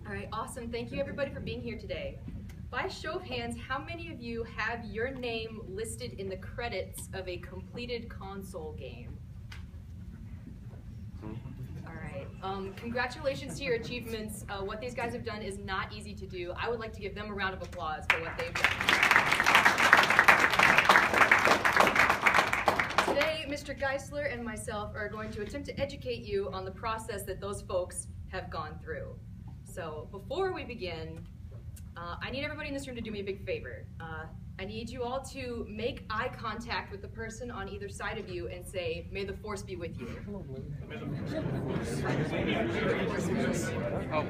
All right, awesome. Thank you everybody for being here today. By show of hands, how many of you have your name listed in the credits of a completed console game? All right, congratulations to your achievements. What these guys have done is not easy to do. I would like to give them a round of applause for what they've done. Today, Mr. Geisler and myself are going to attempt to educate you on the process that those folks have gone through. So before we begin, I need everybody in this room to do me a big favor. I need you all to make eye contact with the person on either side of you and say, "May the force be with you." Oh,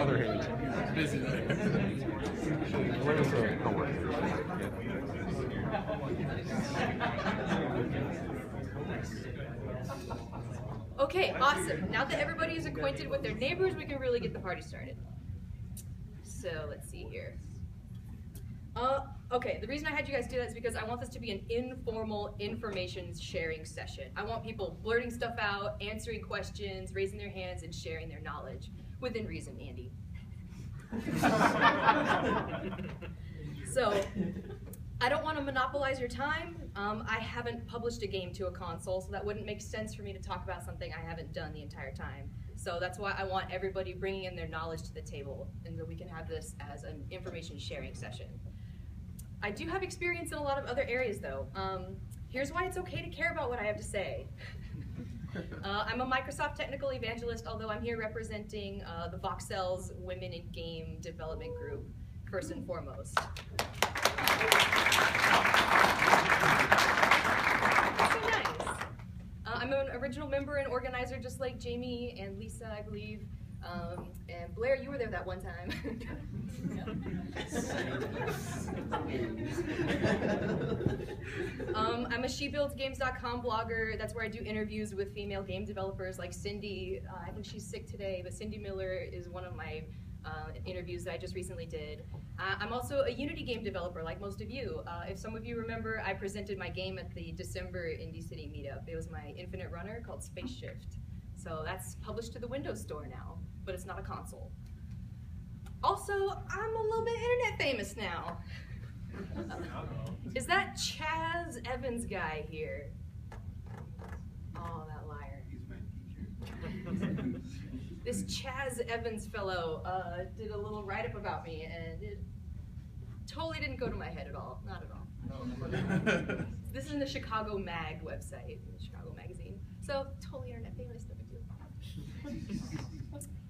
other hand. Busy. Where is the coworker? Okay, awesome. Now that everybody is acquainted with their neighbors, we can really get the party started. So let's see here. Okay, the reason I had you guys do that is because I want this to be an informal information sharing session. I want people blurting stuff out, answering questions, raising their hands, and sharing their knowledge. Within reason, Andy. So, I don't want to monopolize your time. I haven't published a game to a console, so that wouldn't make sense for me to talk about something I haven't done the entire time. So that's why I want everybody bringing in their knowledge to the table, and that we can have this as an information sharing session. I do have experience in a lot of other areas though. Here's why it's okay to care about what I have to say. I'm a Microsoft technical evangelist, although I'm here representing the Voxel's Women in Game Development Group, first and foremost. So nice. I'm an original member and organizer just like Jamie and Lisa, I believe. And Blair, you were there that one time. I'm a shebuildsgames.com blogger. That's where I do interviews with female game developers like Cindy. I think she's sick today, but Cindy Miller is one of my interviews that I just recently did. I'm also a Unity game developer like most of you. If some of you remember, I presented my game at the December Indie City meetup. It was my infinite runner called Space Shift. So that's published to the Windows Store now, but it's not a console. Also, I'm a little bit internet famous now. Is that Chaz Evans guy here? Oh, that liar. He's my teacher. This Chaz Evans fellow did a little write-up about me, and it totally didn't go to my head at all. Not at all. This is in the Chicago Mag website, the Chicago Magazine. So, totally internet famous, no big deal.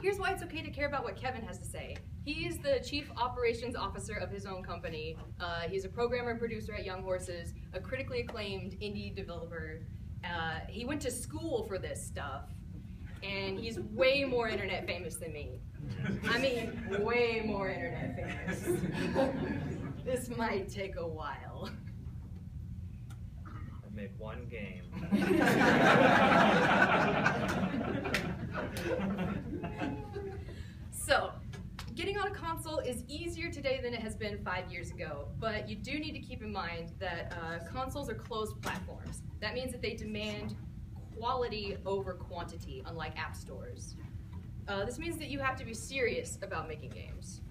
Here's why it's okay to care about what Kevin has to say. He's the chief operations officer of his own company. He's a programmer and producer at Young Horses, a critically acclaimed indie developer. He went to school for this stuff, and he's way more internet famous than me. I mean, way more internet famous. This might take a while. I made one game. So, getting on a console is easier today than it has been 5 years ago, but you do need to keep in mind that consoles are closed platforms. That means that they demand quality over quantity, unlike app stores. This means that you have to be serious about making games.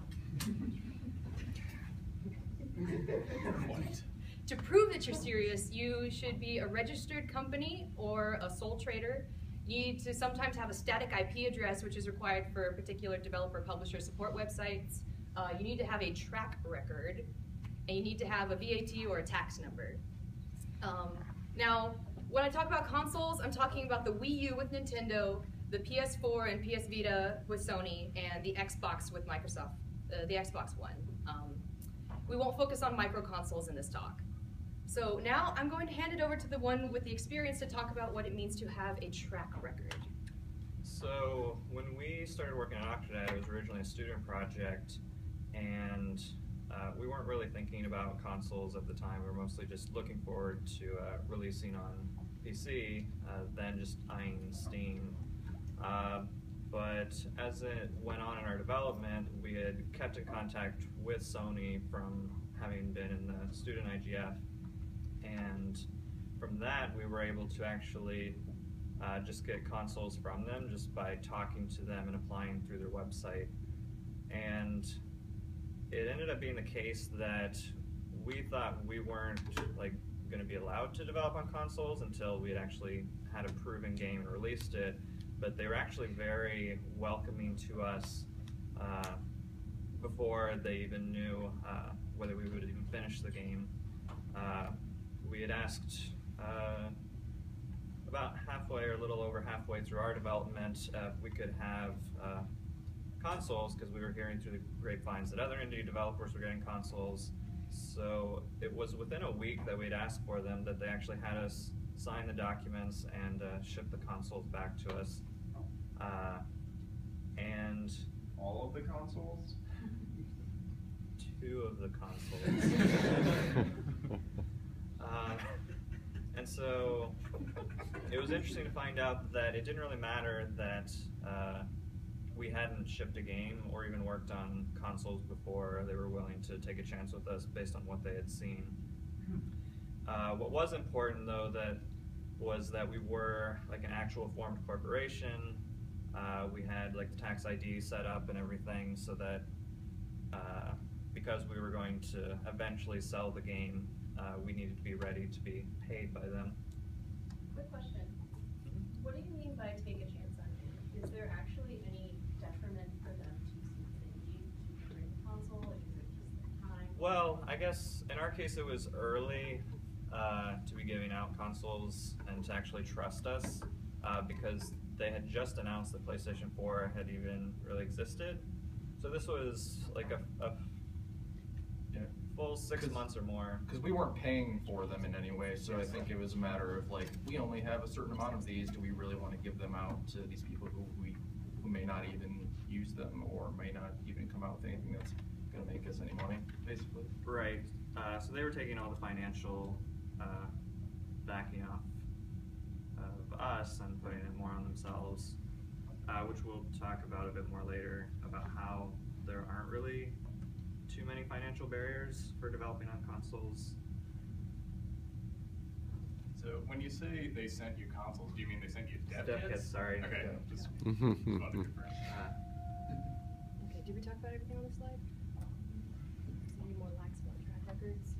To prove that you're serious, you should be a registered company or a sole trader. You need to sometimes have a static IP address, which is required for particular developer publisher support websites. You need to have a track record, and you need to have a VAT or a tax number. Now, when I talk about consoles, I'm talking about the Wii U with Nintendo, the PS4 and PS Vita with Sony, and the Xbox with Microsoft, the Xbox One. We won't focus on micro consoles in this talk. So now I'm going to hand it over to the one with the experience to talk about what it means to have a track record. So when we started working on Octodad, it was originally a student project, and we weren't really thinking about consoles at the time. We were mostly just looking forward to releasing on PC, then just eyeing Steam. But as it went on in our development, we had kept in contact with Sony from having been in the student IGF, and from that we were able to actually just get consoles from them just by talking to them and applying through their website. And it ended up being the case that we thought we weren't like going to be allowed to develop on consoles until we had actually had a proven game and released it. But they were actually very welcoming to us before they even knew whether we would even finish the game. We had asked about halfway or a little over halfway through our development if we could have consoles, because we were hearing through the grapevines that other indie developers were getting consoles. So it was within a week that we'd asked for them that they actually had us sign the documents and ship the consoles back to us. And All of the consoles? 2 of the consoles. And so it was interesting to find out that it didn't really matter that we hadn't shipped a game or even worked on consoles before. They were willing to take a chance with us based on what they had seen. What was important, though, was that we were like an actual formed corporation. We had like the tax ID set up and everything, so that because we were going to eventually sell the game, we needed to be ready to be paid by them. Quick question. What do you mean by take a chance on it? Is there actually any detriment for them to see the need to bring a console? Like, is it just the time? Well, I guess in our case it was early to be giving out consoles and to actually trust us because they had just announced that PlayStation 4 had even really existed. So this was like a full 6 months or more. Because we weren't paying for them in any way, so I think it was a matter of like, we only have a certain amount of these. Do we really want to give them out to these people who may not even use them or may not even come out with anything that's going to make us any money, basically? Right. So they were taking all the financial backing off of us and putting it more on themselves, which we'll talk about a bit more later, about how there aren't really too many financial barriers for developing on consoles. So when you say they sent you consoles, do you mean they sent you dev Dev kits? kits, sorry. Okay, Yeah. just wanted to confirm. Okay, did we talk about everything on the slide? Any more lax about track records?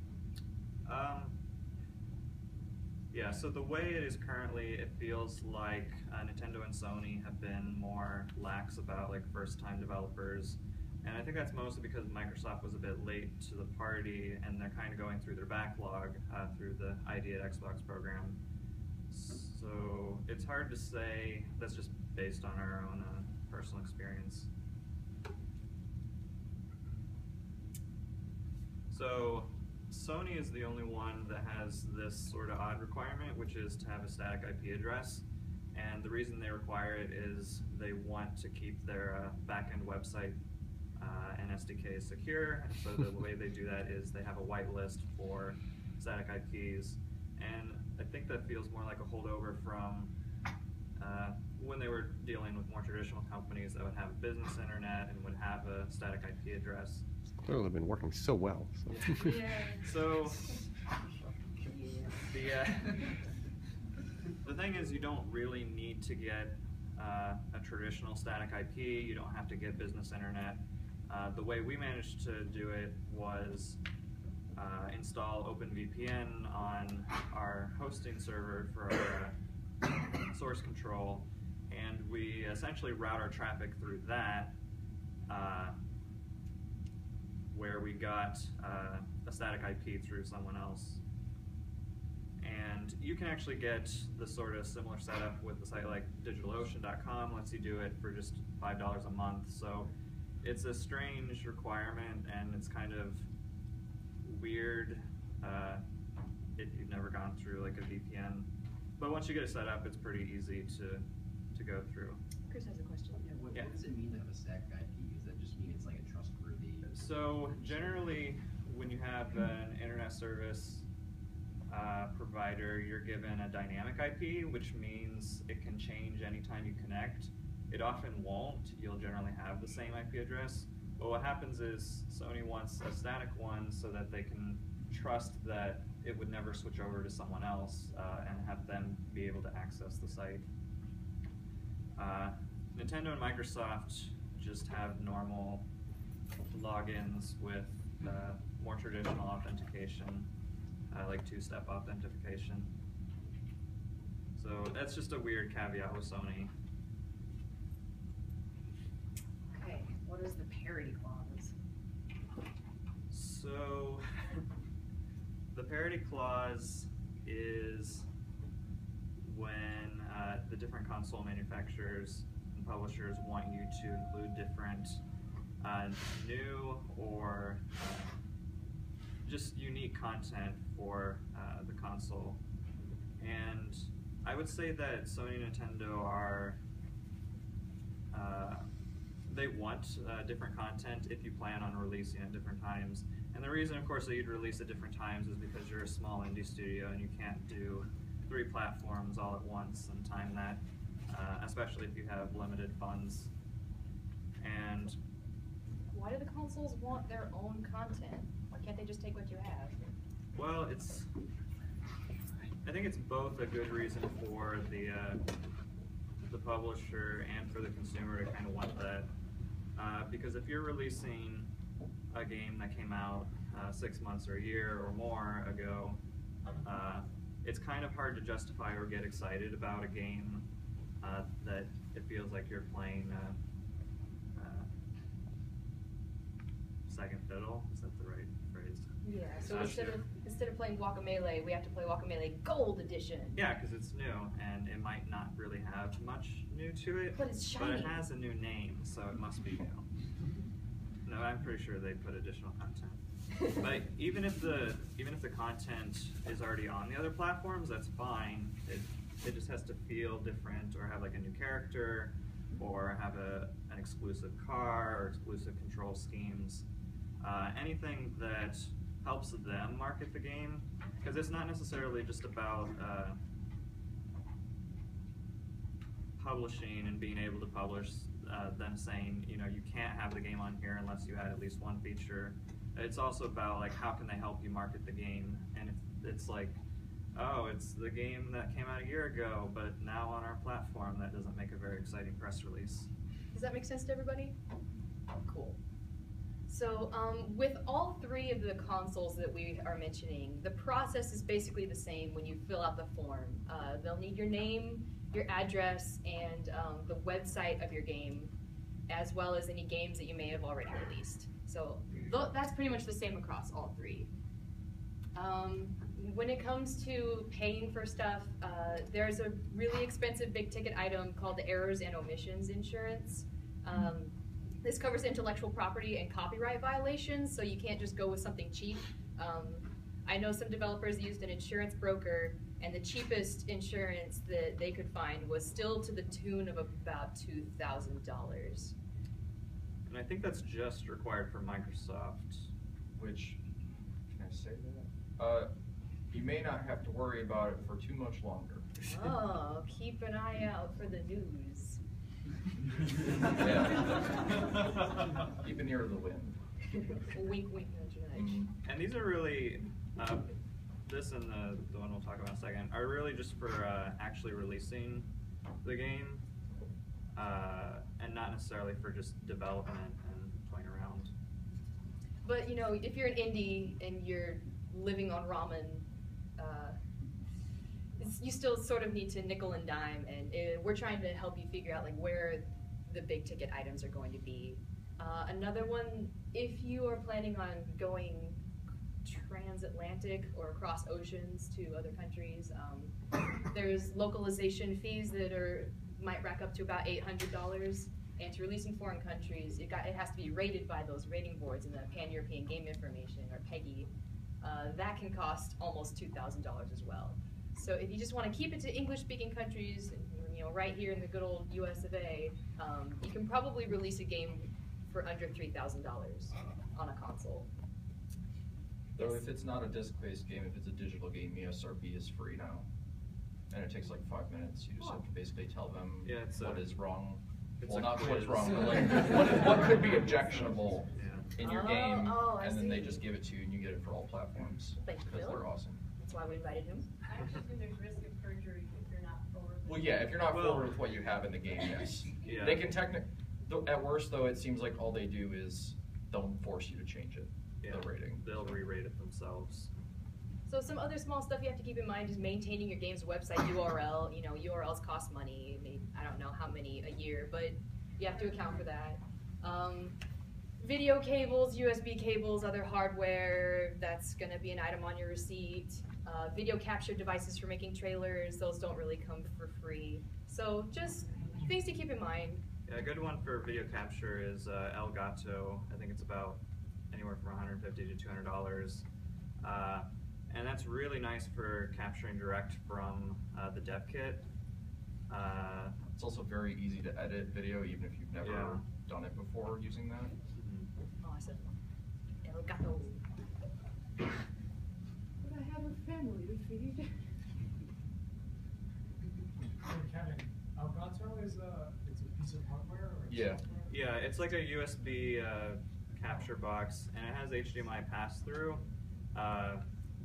Yeah, so the way it is currently, it feels like Nintendo and Sony have been more lax about like first-time developers. And I think that's mostly because Microsoft was a bit late to the party and they're kind of going through their backlog through the ID at Xbox program. So it's hard to say. That's just based on our own personal experience. So Sony is the only one that has this sort of odd requirement, which is to have a static IP address. And the reason they require it is they want to keep their back-end website and SDK secure. And so the way they do that is they have a whitelist for static IPs. And I think that feels more like a holdover from when they were dealing with more traditional companies that would have a business internet and would have a static IP address. It's clearly been working so well. So. Yeah. So the thing is, you don't really need to get a traditional static IP. You don't have to get business internet. The way we managed to do it was install OpenVPN on our hosting server for our source control, and we essentially route our traffic through that, where we got a static IP through someone else. And you can actually get the sort of similar setup with a site like DigitalOcean.com. Lets you do it for just $5 a month. So it's a strange requirement, and it's kind of weird if you've never gone through like a VPN. But once you get it set up, it's pretty easy to go through. Chris has a question. What does it mean to have a static IP? Does that just mean it's like a trustworthy? So generally, when you have an internet service provider, you're given a dynamic IP, which means it can change anytime you connect. It often won't. You'll generally have the same IP address. But what happens is Sony wants a static one so that they can trust that it would never switch over to someone else and have them be able to access the site. Nintendo and Microsoft just have normal logins with more traditional authentication, like two-step authentication. So that's just a weird caveat with Sony. Okay, what is the parity clause? So the parity clause is when the different console manufacturers and publishers want you to include different new or just unique content for the console. And I would say that Sony and Nintendo are, they want different content if you plan on releasing at different times. And the reason, of course, that you'd release at different times is because you're a small indie studio and you can't do 3 platforms all at once and time that, especially if you have limited funds. And Why do the consoles want their own content? Why can't they just take what you have? well, I think it's both a good reason for the publisher and for the consumer to kind of want that, because if you're releasing a game that came out 6 months or a year or more ago, it's kind of hard to justify or get excited about a game that it feels like you're playing second fiddle. Is that the right phrase? Yeah, so instead of playing Guacamelee, we have to play Guacamelee Gold Edition. Yeah, because it's new, and it might not really have much new to it. But it's But shiny. it has a new name, so it must be new. No, I'm pretty sure they put additional content. But even if the content is already on the other platforms, that's fine. It just has to feel different, or have like a new character, or have an exclusive car, or exclusive control schemes. Anything that helps them market the game, because it's not necessarily just about publishing and being able to publish, them saying, you know, you can't have the game on here unless you add at least one feature. It's also about like how can they help you market the game, and if it's like, oh, it's the game that came out a year ago, but now on our platform, that doesn't make a very exciting press release. Does that make sense to everybody? Cool. So with all 3 of the consoles that we are mentioning, the process is basically the same when you fill out the form. They'll need your name, your address, and the website of your game, as well as any games that you may have already released. So that's pretty much the same across all 3. When it comes to paying for stuff, there's a really expensive big ticket item called the Errors and Omissions Insurance. This covers intellectual property and copyright violations, so you can't just go with something cheap. I know some developers used an insurance broker, and the cheapest insurance that they could find was still to the tune of about $2,000. And I think that's just required for Microsoft. Which, can I say that? You may not have to worry about it for too much longer. Oh, keep an eye out for the news. Yeah. Keep an ear to the wind. Wink, wink, nudge, nudge. And these are really, this and the one we'll talk about in a second, are really just for actually releasing the game, and not necessarily for just development and playing around. But you know, if you're an indie and you're living on ramen, you still sort of need to nickel and dime, and we're trying to help you figure out like where the big ticket items are going to be. Another one, if you are planning on going transatlantic or across oceans to other countries, there's localization fees that might rack up to about $800. And to release in foreign countries, it has to be rated by those rating boards in the Pan-European Game Information, or PEGI. That can cost almost $2,000 as well. So if you just want to keep it to English-speaking countries, you know, right here in the good old US of A, you can probably release a game for under $3,000 on a console. Though Yes. if it's not a disc-based game, if it's a digital game, ESRB is free now. And it takes like 5 minutes. You just have to basically tell them Yeah, it's what a- is wrong. it's Well, a not what's quiz. wrong, but like what could be objectionable Yeah. in your Oh, game, I and then they see. just give it to you and you get it for all platforms. Thank you, Because Bill. they're awesome. That's why we invited him. I actually think there's risk of perjury if you're not forward. Well, yeah, if you're not Well- forward with what you have in the game, yes. Yeah. They can at worst, though, it seems like all they do is they'll force you to change it, the rating. They'll re-rate it themselves. So some other small stuff you have to keep in mind is maintaining your game's website URL. You know, URLs cost money. Maybe, I don't know how many a year, but you have to account for that. Video cables, USB cables, other hardware, that's going to be an item on your receipt. Video capture devices for making trailers, those don't really come for free. So just things to keep in mind. Yeah, a good one for video capture is Elgato. I think it's about anywhere from $150 to $200. And that's really nice for capturing direct from the dev kit. It's also very easy to edit video, even if you've never done it before using that. Awesome. Elgato. But I have a family to feed. Kevin, Elgato is it's a piece of hardware or Yeah. software? Yeah, it's like a USB capture box, and it has HDMI pass-through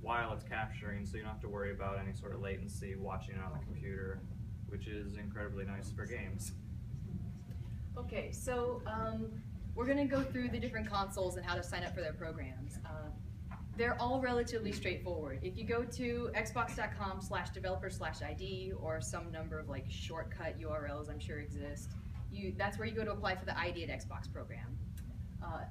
while it's capturing, so you don't have to worry about any sort of latency watching it on the computer, which is incredibly nice for games. Okay, so we're going to go through the different consoles and how to sign up for their programs. They're all relatively straightforward. If you go to xbox.com/developer/ID or some number of like shortcut URLs I'm sure exist, that's where you go to apply for the ID at Xbox program.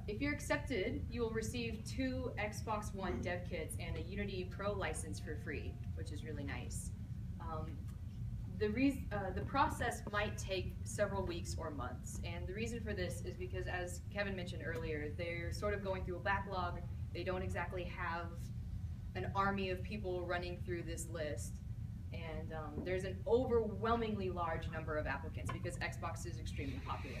If you're accepted, you will receive 2 Xbox One dev kits and a Unity Pro license for free, which is really nice. The process might take several weeks or months, and the reason for this is because, as Kevin mentioned earlier, they're sort of going through a backlog. They don't exactly have an army of people running through this list, and there's an overwhelmingly large number of applicants because Xbox is extremely popular.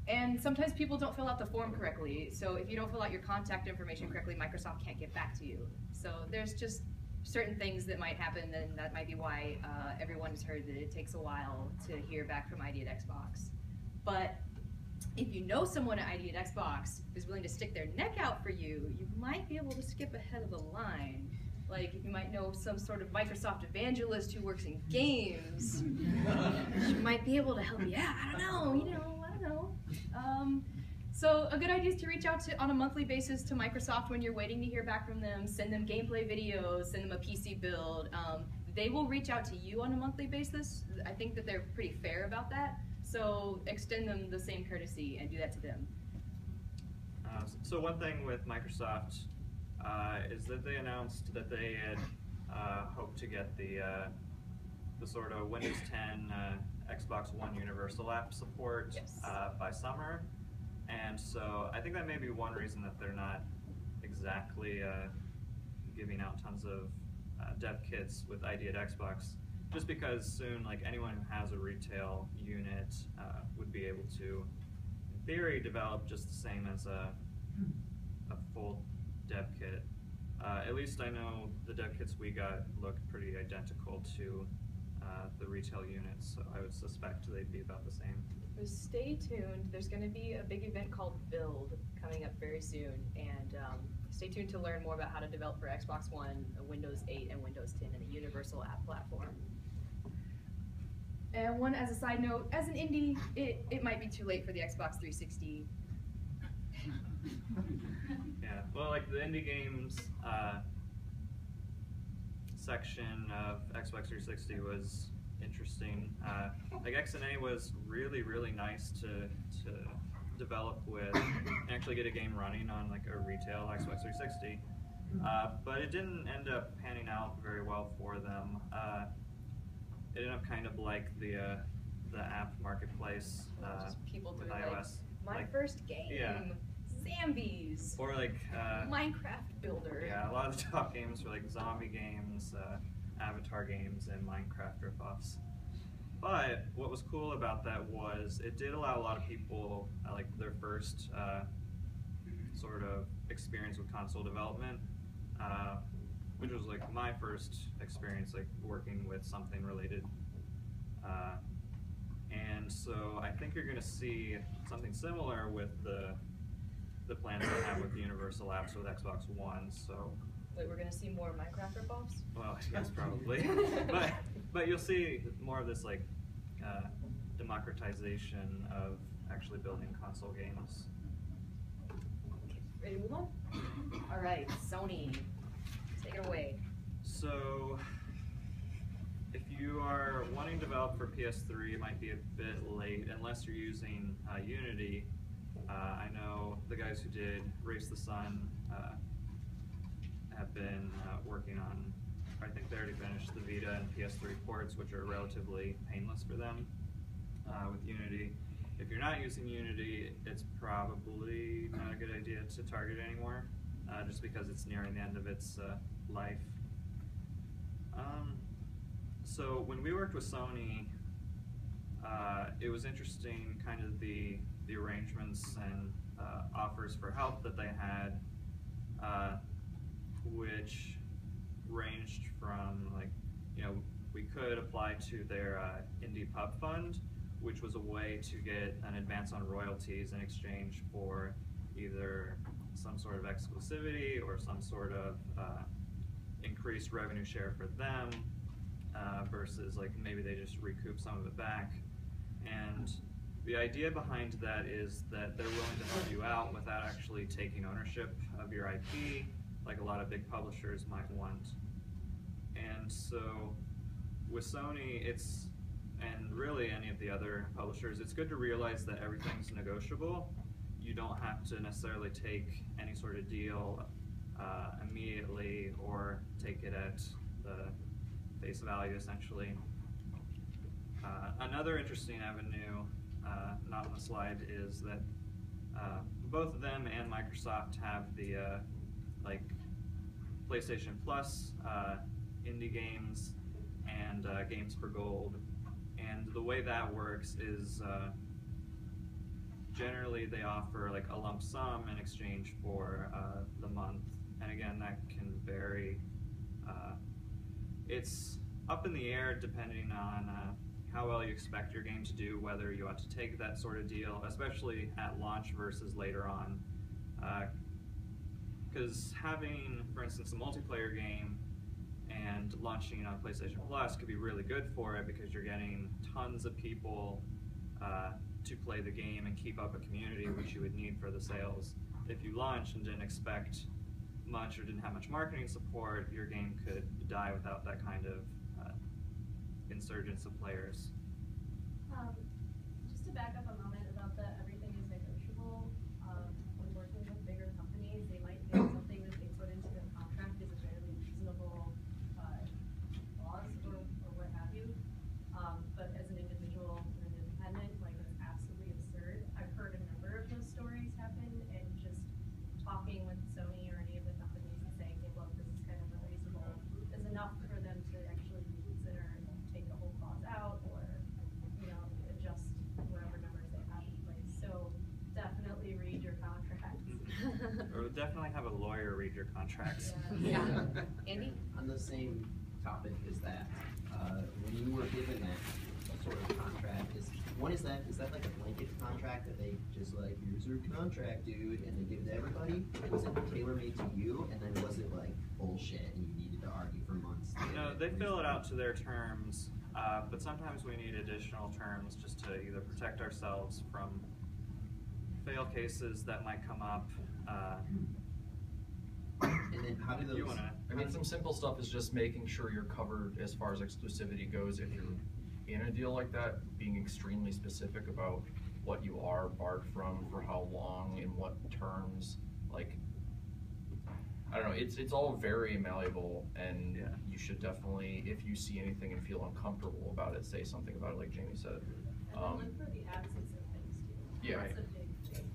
And sometimes people don't fill out the form correctly, so if you don't fill out your contact information correctly, Microsoft can't get back to you. So there's just certain things that might happen, and that might be why everyone has heard that it takes a while to hear back from ID at Xbox. But if you know someone at ID at Xbox who's willing to stick their neck out for you, you might be able to skip ahead of the line. Like, you might know some sort of Microsoft evangelist who works in games. She might be able to help you out. I don't know, I don't know. So a good idea is to reach out on a monthly basis to Microsoft when you're waiting to hear back from them. Send them gameplay videos, send them a PC build. They will reach out to you on a monthly basis. I think that they're pretty fair about that. So extend them the same courtesy and do that to them. So one thing with Microsoft is that they announced that they had hoped to get the sort of Windows 10 Xbox One Universal App support by summer. And so I think that may be one reason that they're not exactly giving out tons of dev kits with ID at Xbox, just because soon, like, anyone who has a retail unit would be able to, in theory, develop just the same as a full dev kit. At least I know the dev kits we got looked pretty identical to the retail units, so I would suspect they'd be about the same. Stay tuned. There's going to be a big event called Build coming up very soon, and stay tuned to learn more about how to develop for Xbox One, Windows 8, and Windows 10 in a universal app platform. And one as a side note, as an indie, it might be too late for the Xbox 360. Yeah, well, like the indie games section of Xbox 360 was interesting. Like XNA was really, really nice to develop with and actually get a game running on like a retail Xbox 360. But it didn't end up panning out very well for them. It ended up kind of like the app marketplace Just people with doing iOS. like, my first game, Yeah. Zambies, Or like Minecraft Builder. yeah, a lot of the top games were like zombie games, Avatar games, and Minecraft ripoffs. But what was cool about that was it did allow a lot of people like their first sort of experience with console development, which was like my first experience like working with something related. And so I think you're going to see something similar with the plans they have with the Universal Apps with Xbox One. So, Wait, we're going to see more Minecraft ripoffs? well, yes, probably. but you'll see more of this like democratization of actually building console games. right, Sony, take it away. So, if you are wanting to develop for PS3, it might be a bit late unless you're using Unity. I know the guys who did Race the Sun have been working on, I think they already finished the Vita and PS3 ports, which are relatively painless for them with Unity. If you're not using Unity, it's probably not a good idea to target anymore, just because it's nearing the end of its life. So when we worked with Sony, it was interesting kind of the arrangements and offers for help that they had, which ranged from, like, you know, we could apply to their indie pub fund, which was a way to get an advance on royalties in exchange for either some sort of exclusivity or some sort of increased revenue share for them, versus like maybe they just recoup some of it back. And the idea behind that is that they're willing to help you out without actually taking ownership of your IP, like a lot of big publishers might want. And so with Sony, and really any of the other publishers, it's good to realize that everything's negotiable. You don't have to necessarily take any sort of deal immediately or take it at the face value, essentially. Another interesting avenue, not on the slide, is that both of them and Microsoft have the like PlayStation Plus, indie games, and games for gold. And the way that works is generally they offer like a lump sum in exchange for the month. And again, that can vary. It's up in the air depending on how well you expect your game to do, whether you ought to take that sort of deal, especially at launch versus later on. Because having, for instance, a multiplayer game and launching on PlayStation Plus could be really good for it because you're getting tons of people to play the game and keep up a community, which you would need for the sales. If you launched and didn't expect much or didn't have much marketing support, your game could die without that kind of insurgence of players. Just to back up a moment about the everything is negotiable, when working with bigger companies, they might think something that they put into their contract is a fairly reasonable clause or what have you. But as an individual and an independent, like, that's absolutely absurd. I've heard a number of those stories happen, and just talking with Sony or any of the companies and saying, hey, look, this is kind of unreasonable, is enough for them to actually reconsider and take the whole clause out, or, you know, adjust whatever numbers they have in place. So definitely read your contracts. Or definitely have a lawyer read your contracts. Yeah. Andy? On the same topic as that, when you were given that sort of contract, is that like a blanket contract that they just like, here's your contract, dude, and they give it to everybody? Was it tailor-made to you, and then was it like bullshit and you needed to argue for months? No, they fill it out to their terms, but sometimes we need additional terms just to either protect ourselves from fail cases that might come up. And then how do those? I mean, some simple stuff is just making sure you're covered as far as exclusivity goes. If you're in a deal like that, being extremely specific about what you are barred from, for how long, in what terms. Like, I don't know, it's all very malleable, and Yeah. you should definitely, if you see anything and feel uncomfortable about it, say something about it, like Jamie said. And then look for the absence of things too. Yeah. That's a big thing.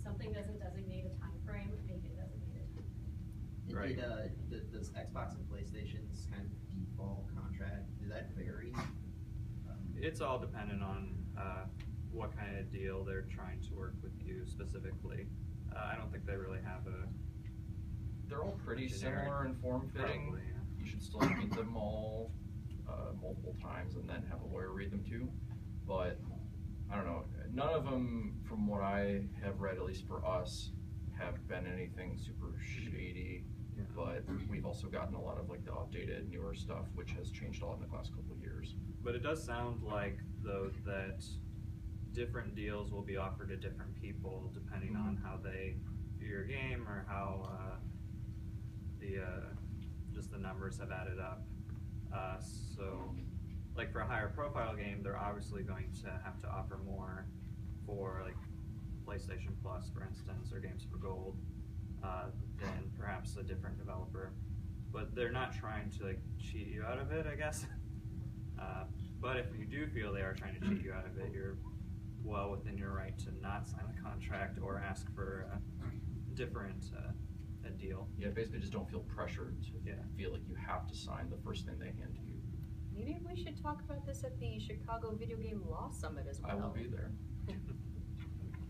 Something doesn't designate a time frame, make it designate a time frame. Right. Does Xbox and PlayStation's kind of default contract, does that vary? It's all dependent on what kind of deal they're trying to work with you specifically. I don't think they really have a... They're all pretty Generic. similar in form fitting. Probably, yeah. You should still read them all multiple times and then have a lawyer read them too. But I don't know, none of them, from what I have read, at least for us, have been anything super shady. Yeah. But we've also gotten a lot of like the updated, newer stuff, which has changed a lot in the last couple of years. But it does sound like, though, that different deals will be offered to different people depending on how they your game or how just the numbers have added up. So, like for a higher profile game, they're obviously going to have to offer more for like PlayStation Plus, for instance, or Games for Gold than perhaps a different developer. But they're not trying to like cheat you out of it, I guess. But if you do feel they are trying to cheat you out of it, you're well within your right to not sign the contract or ask for a different a deal. Yeah, basically just don't feel pressured to feel like you have to sign the first thing they hand to you. Maybe we should talk about this at the Chicago Video Game Law Summit as well. I will be there.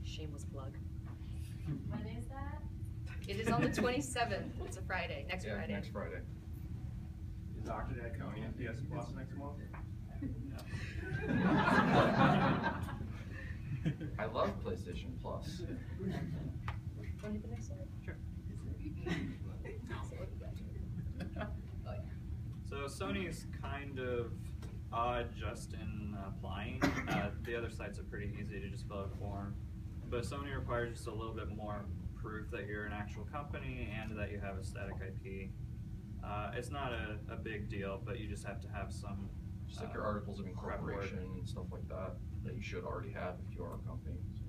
Shameless plug. When is that? It is on the 27th. It's a Friday. Next Friday. Next Friday. Is Octodad coming in PS Plus next month? I love PlayStation Plus. Want to do the next slide? Sure. Oh, yeah. So Sony's kind of odd just in applying. The other sites are pretty easy to just fill out a form. But Sony requires just a little bit more proof that you're an actual company and that you have a static IP. It's not a big deal, but you just have to have some Just like your articles of incorporation and stuff like that you should already have if you are a company. So.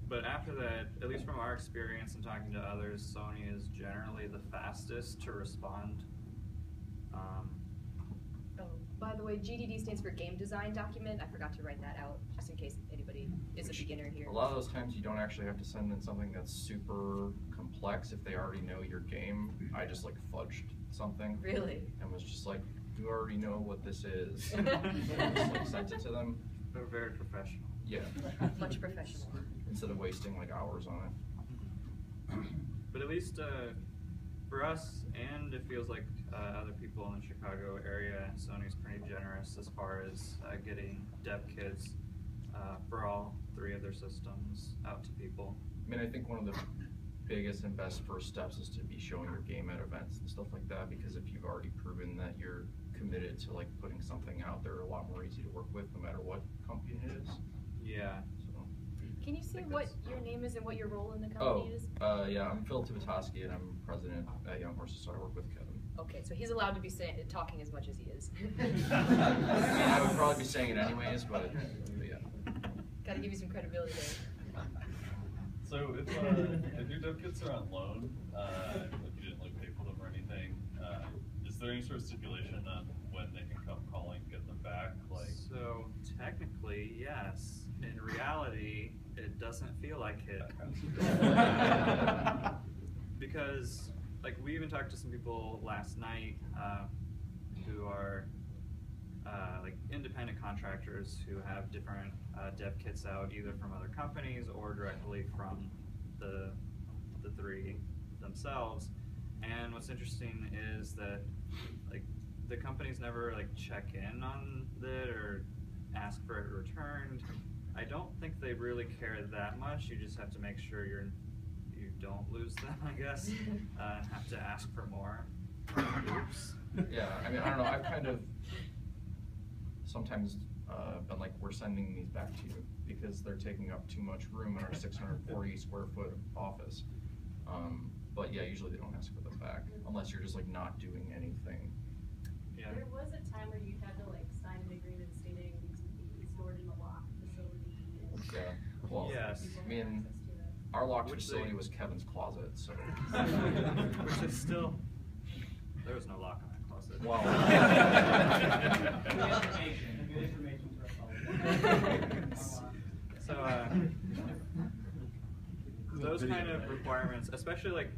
But after that, at least from our experience and talking to others, Sony is generally the fastest to respond. Oh, by the way, GDD stands for Game Design Document. I forgot to write that out, just in case anybody is a beginner here. A lot of those times you don't actually have to send in something that's super complex if they already know your game. I just like fudged something. Really? And was just like, you already know what this is. And just like sent it to them. They're very professional. Yeah. Much professional. Instead of wasting like hours on it. But at least for us, and it feels like other people in the Chicago area, Sony's pretty generous as far as getting dev kits for all 3 of their systems out to people. I mean, I think one of the biggest and best first steps is to be showing your game at events and stuff like that, because if you've already proven that you're committed to like putting something out there, a lot more easy to work with no matter what company it is. Yeah. So. Can you say what your name is and what your role in the company is? Yeah, I'm Phil Tibatoski and I'm president at Young Horses, so I work with Kevin. Okay, so he's allowed to be talking as much as he is. I mean, I would probably be saying it anyways, but yeah. Gotta give you some credibility there. So if your dev kits are on loan, like you didn't like pay for them or anything, is there any sort of stipulation on when they can come calling, get them back? Like, so technically, yes. In reality, it doesn't feel like it. Because like we even talked to some people last night who are like independent contractors who have different dev kits out either from other companies or directly from the 3 themselves. And what's interesting is that like the companies never like check in on it or ask for it returned. I don't think they really care that much. You just have to make sure you don't lose them, I guess, and have to ask for more. Oops. Yeah, I mean, I don't know, I've kind of sometimes been like, we're sending these back to you because they're taking up too much room in our 640 square foot office. But yeah, usually they don't ask for them back unless you're just like not doing anything. Yeah. There was a time where you had to like sign an agreement stating these would be stored in a locked facility. Yeah. Well, Yes. I mean, our locked Which facility they- was Kevin's closet, so. Which is still, there was no lock on that closet. Wow. Good information for us all. So those kind of requirements, especially like,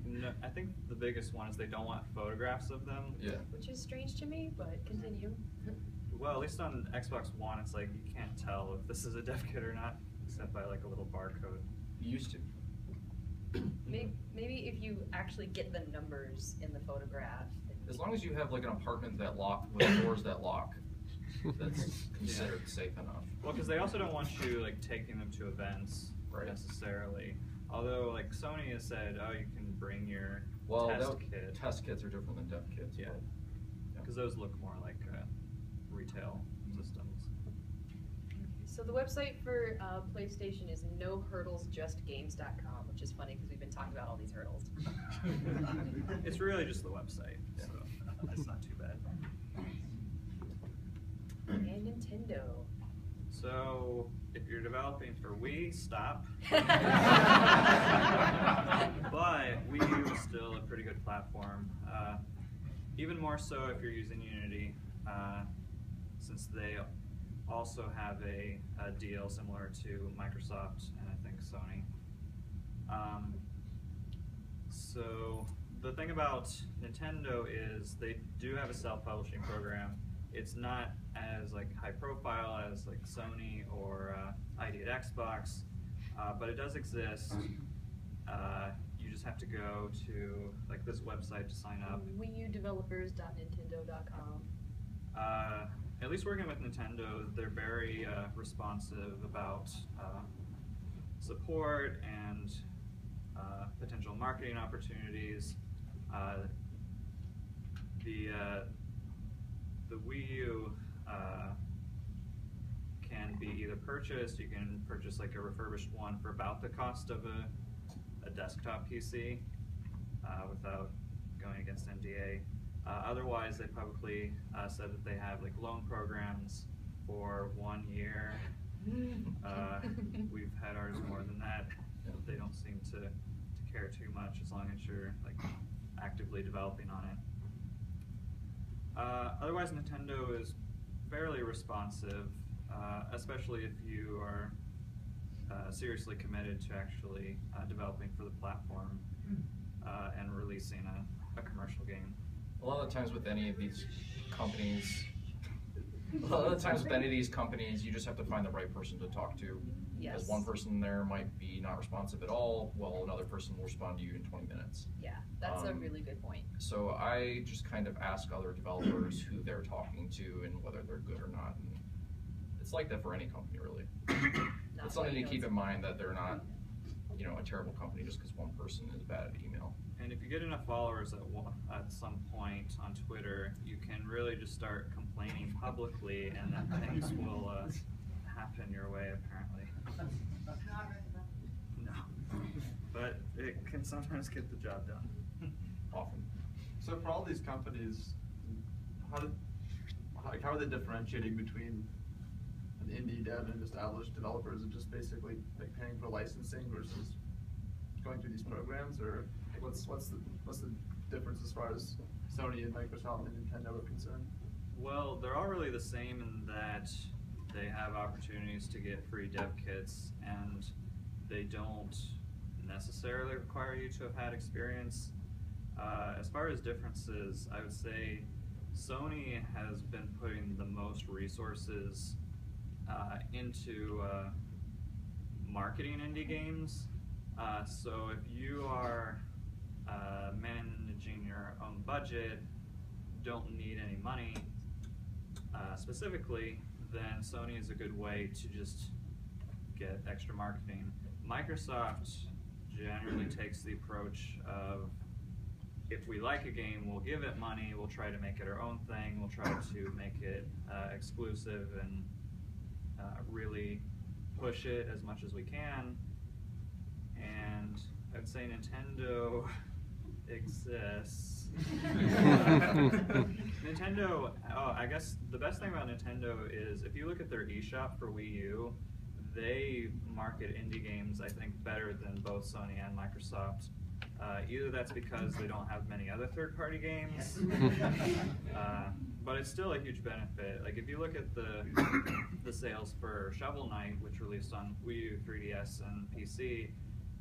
I think the biggest one is they don't want photographs of them. Yeah. Which is strange to me, but continue. Well, at least on Xbox One, it's like you can't tell if this is a dev kit or not, except by like a little barcode. You used to. Maybe if you actually get the numbers in the photograph. As long as you have like an apartment that lock with doors that lock, that's considered safe enough. Well, because they also don't want you like taking them to events Right. necessarily. Although like Sony has said, oh, you can bring your test kit. Test kits are different than dev kits. Yeah. but, Because those look more like retail systems. So So the website for PlayStation is nohurdlesjustgames.com, which is funny because we've been talking about all these hurdles. It's really just the website, so it's not too bad. And Nintendo. So if you're developing for Wii, stop. But Wii U is still a pretty good platform. Even more so if you're using Unity, since they also have a deal similar to Microsoft and I think Sony. So the thing about Nintendo is they do have a self-publishing program. It's not as like high profile as like Sony or ID at Xbox, but it does exist. You just have to go to like this website to sign up. WiiUdevelopers.nintendo.com. At least working with Nintendo, they're very responsive about support and potential marketing opportunities. The Wii U can be either purchased. You can purchase like a refurbished one for about the cost of a desktop PC without going against NDA. Otherwise, they publicly said that they have like loan programs for 1 year. We've had ours more than that. They don't seem to care too much as long as you're like actively developing on it. Otherwise, Nintendo is fairly responsive, especially if you are seriously committed to actually developing for the platform and releasing a commercial game. A lot of times with any of these companies, you just have to find the right person to talk to. Yes. Because one person there might be not responsive at all, while another person will respond to you in 20 minutes. Yeah, that's a really good point. So I just kind of ask other developers who they're talking to and whether they're good or not. And it's like that for any company, really. It's something to keep in mind that they're not, a terrible company just because one person is bad at email. And if you get enough followers at some point on Twitter, you can really just start complaining publicly, and then things will happen your way, apparently. No, but it can sometimes get the job done. Often. So for all these companies, how are they differentiating between an indie dev and established developers? Is it just basically like paying for licensing versus going through these programs, or what's the difference as far as Sony and Microsoft and Nintendo are concerned? Well, they're all really the same in that they have opportunities to get free dev kits, and they don't necessarily require you to have had experience. As far as differences, I would say Sony has been putting the most resources into marketing indie games. So if you are managing your own budget, don't need any money specifically, then Sony is a good way to just get extra marketing. Microsoft generally takes the approach of, if we like a game, we'll give it money, we'll try to make it our own thing, we'll try to make it exclusive and really push it as much as we can. And I'd say Nintendo exists. Nintendo, I guess the best thing about Nintendo is if you look at their eShop for Wii U, they market indie games, I think, better than both Sony and Microsoft. Either that's because they don't have many other third-party games, but it's still a huge benefit. Like if you look at the sales for Shovel Knight, which released on Wii U, 3DS, and PC,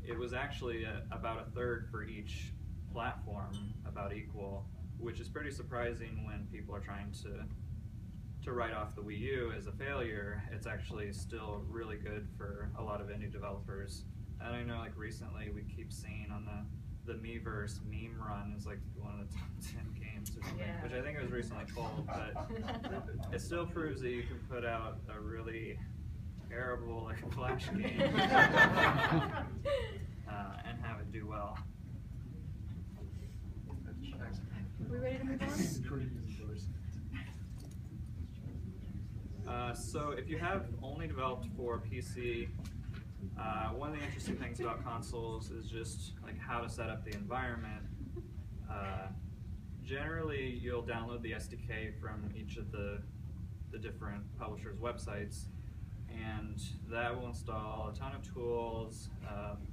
it was actually about a third for each platform, about equal, which is pretty surprising when people are trying to write off the Wii U as a failure. It's actually still really good for a lot of indie developers. And I know like recently we keep seeing on the Miiverse meme run is like one of the top 10 games or something, which I think it was recently pulled, but it still proves that you can put out a really terrible like Flash game and have it do well. Are we ready to move on? So if you have only developed for PC, one of the interesting things about consoles is just like how to set up the environment. Generally, you'll download the SDK from each of the different publishers' websites, and that will install a ton of tools,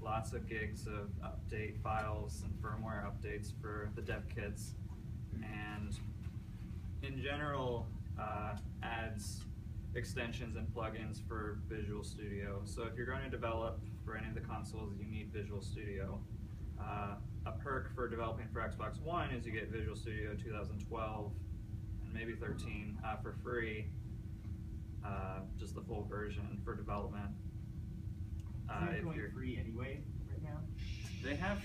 lots of gigs of update files and firmware updates for the dev kits, and in general adds extensions and plugins for Visual Studio. So if you're going to develop for any of the consoles, you need Visual Studio. A perk for developing for Xbox One is you get Visual Studio 2012 and maybe 13 for free, just the full version for development. Isn't it going free anyway right now? They have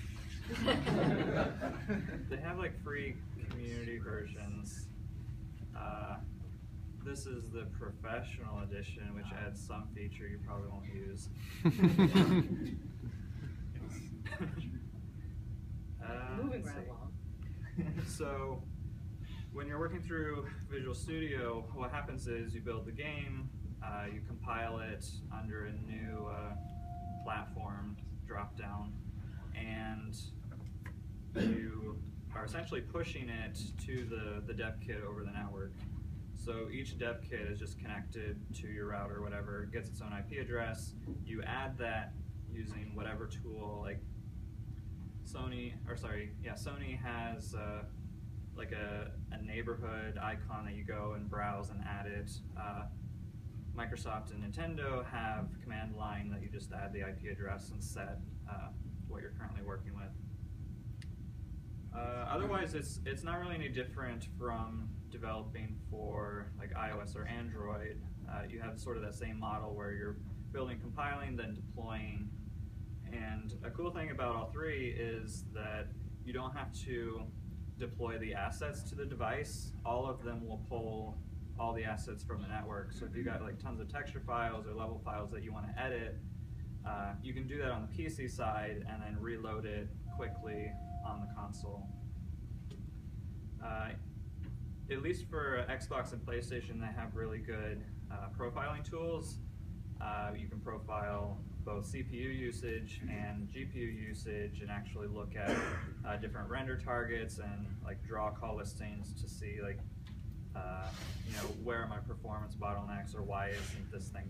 they have like free community versions. This is the professional edition, which adds some feature you probably won't use. Moving right along. So, when you're working through Visual Studio, what happens is you build the game, you compile it under a new platform drop-down, and you are essentially pushing it to the dev kit over the network. So each dev kit is just connected to your router or whatever, gets its own IP address. You add that using whatever tool, like Sony has like a neighborhood icon that you go and browse and add it. Microsoft and Nintendo have command line that you just add the IP address and set what you're currently working with. Otherwise, it's not really any different from developing for like iOS or Android. You have sort of that same model where you're building, compiling, then deploying. And a cool thing about all three is that you don't have to deploy the assets to the device. All of them will pull all the assets from the network. So if you got like tons of texture files or level files that you want to edit, you can do that on the PC side and then reload it quickly on the console. At least for Xbox and PlayStation, they have really good profiling tools. You can profile both CPU usage and GPU usage and actually look at different render targets and like draw call listings to see like where are my performance bottlenecks or why isn't this thing